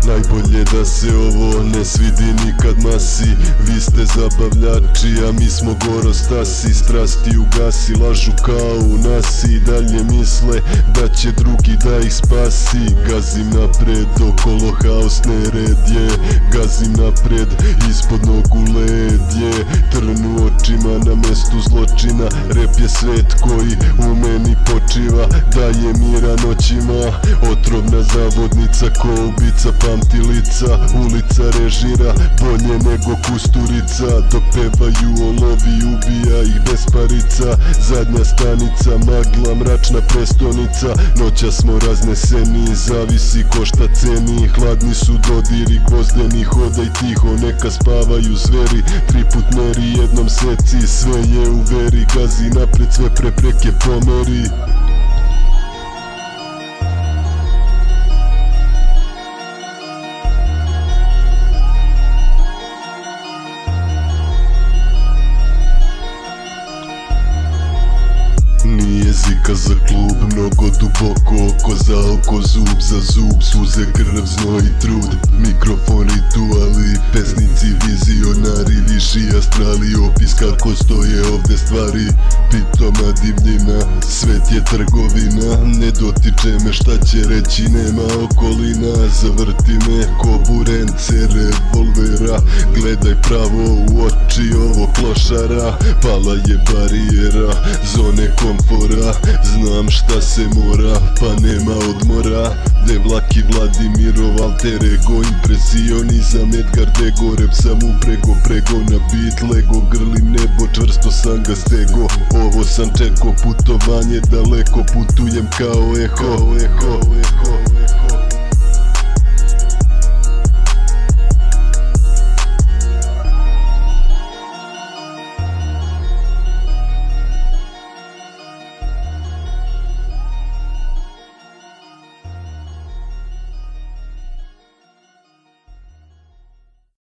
Najbolje da se ovo ne svidi nikad masi. Vi ste zabavljači, a mi smo gorostasi. Strasti ugasi, lažu kao u nasi. Dalje misle da će drugi da ih spasi. Gazim napred, okolo haos nered je. Gazim napred, ispod nogu led je. Trn u očima na mestu zločina. Rep je svet koji u meni počiva. Daje mira noćima, otrovna zavodnica ko ubica pamti lica. Ulica režira bolje nego Kusturica. Dok pevaju o lovi ubija ih bez parica. Zadnja stanica, magla, mračna prestonica. Noća smo razneseni, zavisi ko šta ceni. Hladni su dodiri, gvozdeni, hodaj tiho, neka spavaju zveri. 3 put meri, jednom seci, sve je u veri. Gazi napred, sve prepreke pomeri. Nije zika za klub, mnogo duboko, oko za oko, zub za zub. Suze, krv, znoj i trud. Mikrofon, rituali, pesnici, vizionari. Viši astrali, opis kako stoje ovde stvari. Pitoma divljina, svet je trgovina. Ne dotiče me šta će reći, nema okolina. Zavrti me ko burence revolvera. Gledaj pravo u oči ovog klošara. Pala je barijera, zone komfora. Znam šta se mora, pa nema odmora. Devlaki Vladimirov, alter ego, impresionizam, Edgar Dego. Rep sam prego na beat Lego. Grlim nebo, čvrsto sam ga stego. Ovo sam čeko, putovanje daleko. Putujem kao eho.